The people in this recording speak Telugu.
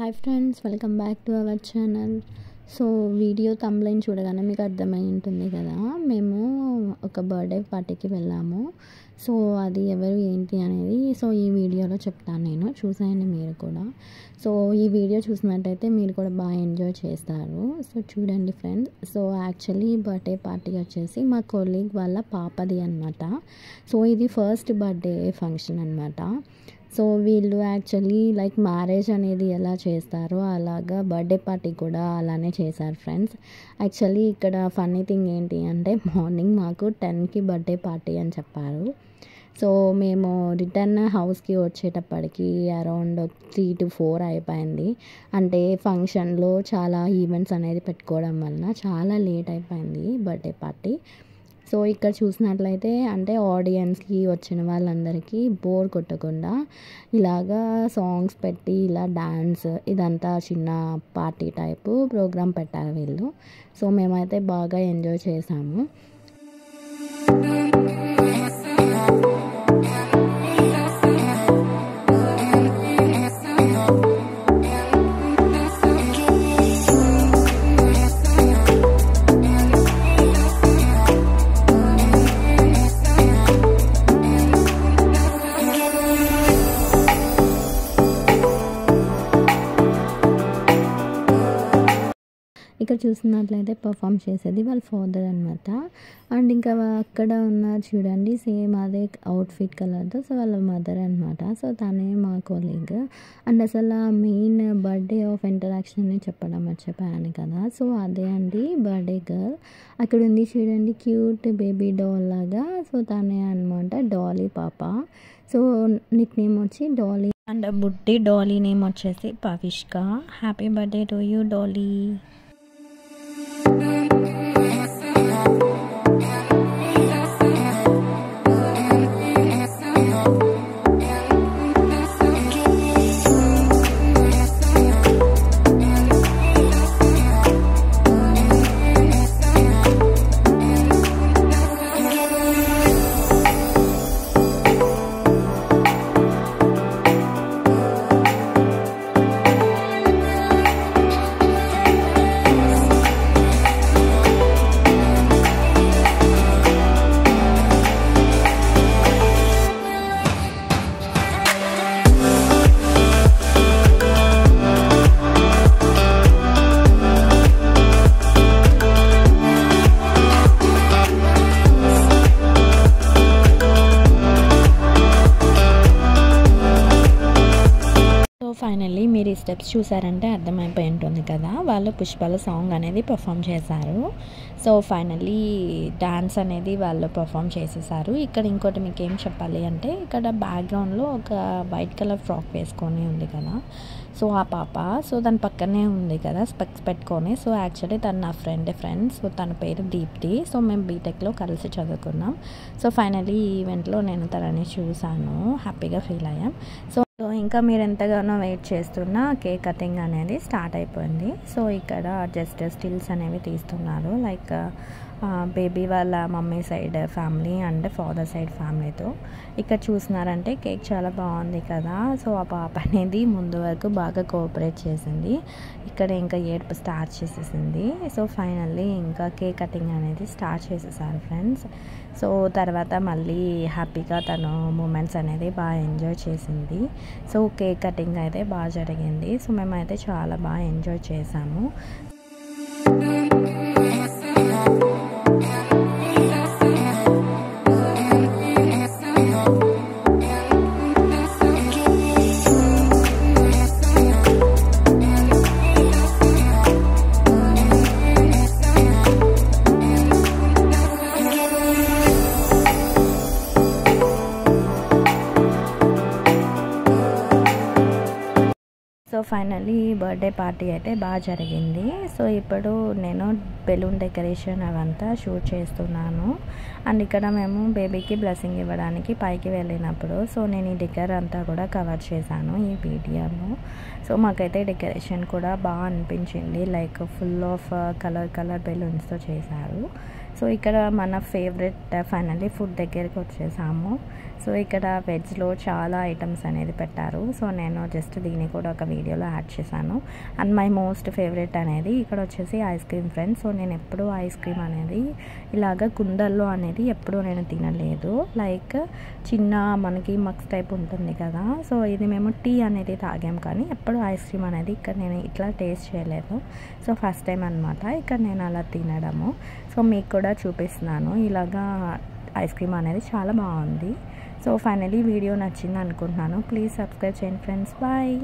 Hi friends, welcome back to our channel. So video thumbnail చూడగానే మీకు అర్థమై ఉంటుంది కదా, మేము ఒక బర్త్డే పార్టీకి వెళ్ళాము. సో అది ఎవరు ఏంటి అనేది ఈ వీడియోలో చెప్తాను, నేను చూసేయండి మీరు కూడా. సో ఈ వీడియో చూసినట్టయితే మీరు కూడా బాగా ఎంజాయ్ చేస్తారు. సో చూడండి friends. So actually birthday party వచ్చేసి మా కొలీగ్ వాళ్ళ పాపది అనమాట. సో ఇది ఫస్ట్ బర్త్డే ఫంక్షన్ అనమాట. సో వీళ్ళు యాక్చువల్లీ లైక్ మ్యారేజ్ అనేది ఎలా చేస్తారో అలాగా బర్త్డే పార్టీ కూడా అలానే చేశారు ఫ్రెండ్స్. యాక్చువల్లీ ఇక్కడ ఫన్నీ థింగ్ ఏంటి అంటే, మార్నింగ్ మాకు 10కి బర్త్డే పార్టీ అని చెప్పారు. సో మేము రిటర్న్ హౌస్కి వచ్చేటప్పటికి అరౌండ్ 3 to 4 అయిపోయింది. అంటే ఫంక్షన్లో చాలా ఈవెంట్స్ అనేది పెట్టుకోవడం వలన చాలా లేట్ అయిపోయింది బర్త్డే పార్టీ. సో ఇక్కడ చూసినట్లయితే అంటే ఆడియన్స్కి వచ్చిన వాళ్ళందరికీ బోర్ కొట్టకుండా ఇలాగా సాంగ్స్ పెట్టి ఇలా డ్యాన్స్ ఇదంతా చిన్న పార్టీ టైపు ప్రోగ్రామ్ పెట్టారు వీళ్ళు. సో మేమైతే బాగా ఎంజాయ్ చేసాము. ఇక్కడ చూసినట్లయితే పర్ఫామ్ చేసేది వాళ్ళ ఫాదర్ అనమాట. అండ్ ఇంకా అక్కడ ఉన్నారు చూడండి, సేమ్ అదే అవుట్ఫిట్ కలర్తో. సో వాళ్ళ మదర్ అనమాట. సో తనే మా కొలీగ్. అండ్ అసలు మెయిన్ బర్త్డే ఆఫ్ ఇంటరాక్షన్ అని చెప్పడం మర్చిపోయాను కదా. సో అదే అండి బర్త్డే గర్ల్. అక్కడ ఉంది చూడండి, క్యూట్ బేబీ డాల్ లాగా. సో తనే అనమాట డాలీ పాప. సో నిక్ నేమ్ వచ్చి డాలీ అండ్ బుడ్డి డాలీ నేమ్ వచ్చేసి Pavishka. Happy birthday to you Dolly. Finally మీరు ఈ స్టెప్స్ చూసారంటే అర్థమైపోయి ఉంటుంది కదా, వాళ్ళు పుష్పల సాంగ్ అనేది పర్ఫామ్ చేశారు. సో ఫైనల్లీ డాన్స్ అనేది వాళ్ళు పర్ఫామ్ చేసేసారు. ఇక్కడ ఇంకోటి మీకు ఏం చెప్పాలి అంటే, ఇక్కడ బ్యాక్గ్రౌండ్లో ఒక వైట్ కలర్ ఫ్రాక్ వేసుకొని ఉంది కదా, సో ఆ పాప. సో దాని పక్కనే ఉంది కదా స్పెక్స్ పెట్టుకొని. సో యాక్చువల్లీ తను నా ఫ్రెండ్. సో తన పేరు దీప్తి. సో మేము బీటెక్లో కలిసి చదువుకున్నాం. సో ఫైనల్లీ ఈ ఈవెంట్లో నేను తనని చూసాను, హ్యాపీగా ఫీల్ అయ్యాం. సో ఇంకా మీరు ఎంతగానో వెయిట్ చేస్తున్న కేక్ కటింగ్ అనేది స్టార్ట్ అయిపోయింది. సో ఇక్కడ జస్ట్ స్టిల్స్ అనేవి తీస్తున్నారు, లైక్ బేబీ వాళ్ళ mummy side family and father side ఫ్యామిలీతో. ఇక్కడ చూసినారంటే కేక్ చాలా బాగుంది కదా. సో ఆ పాప అనేది ముందు వరకు బాగా కోఆపరేట్ చేసింది. ఇక్కడ ఇంకా ఏడుపు స్టార్ట్ చేసేసింది. సో ఫైనల్లీ ఇంకా కేక్ కటింగ్ అనేది స్టార్ట్ చేసేసారు ఫ్రెండ్స్. సో తర్వాత మళ్ళీ హ్యాపీగా తను మూమెంట్స్ అనేది బాగా ఎంజాయ్ చేసింది. సో కేక్ కటింగ్ అయితే బాగా జరిగింది. సో మేమైతే చాలా బాగా ఎంజాయ్ చేసాము. సో ఫైనల్లీ బర్త్డే పార్టీ అయితే బాగా జరిగింది. సో ఇప్పుడు నేను బెలూన్ డెకరేషన్ అవంతా షూట్ చేస్తున్నాను. అండ్ ఇక్కడ మేము బేబీకి బ్లెస్సింగ్ ఇవ్వడానికి పైకి వెళ్ళినప్పుడు సో నేను ఈ డెకర్ అంతా కూడా కవర్ చేశాను ఈ వీడియోలో. సో మాకైతే డెకరేషన్ కూడా బాగా అనిపించింది, లైక్ ఫుల్ ఆఫ్ కలర్ బెలూన్స్తో చేశారు. సో ఇక్కడ మన ఫేవరెట్ ఫైనల్లీ ఫుడ్ దగ్గరికి వచ్చేసాము. సో ఇక్కడ వెజ్లో చాలా ఐటమ్స్ అనేది పెట్టారు. సో నేను జస్ట్ దీన్ని కూడా ఒక వీడియోలో యాడ్ చేశాను. అండ్ మై మోస్ట్ ఫేవరెట్ అనేది ఇక్కడ వచ్చేసి ఐస్ క్రీమ్ ఫ్రెండ్స్. సో నేను ఎప్పుడూ ఐస్ క్రీమ్ అనేది ఇలాగ కుండల్లో అనేది ఎప్పుడూ నేను తినలేదు. లైక్ చిన్న మనకి మగ్స్ టైప్ ఉంటుంది కదా, సో ఇది మేము టీ అనేది తాగాం కానీ ఎప్పుడు ఐస్ క్రీమ్ అనేది ఇక్కడ నేను ఇట్లా టేస్ట్ చేయలేదు. సో ఫస్ట్ టైం అనమాట ఇక్కడ నేను అలా తినడము. సో మీకు కూడా చూపిస్తున్నాను. ఇలాగా ఐస్ క్రీమ్ అనేది చాలా బాగుంది. సో ఫైనలీ వీడియో నచ్చింది అనుకుంటున్నాను. ప్లీజ్ సబ్స్క్రైబ్ చేయండి ఫ్రెండ్స్. బాయ్.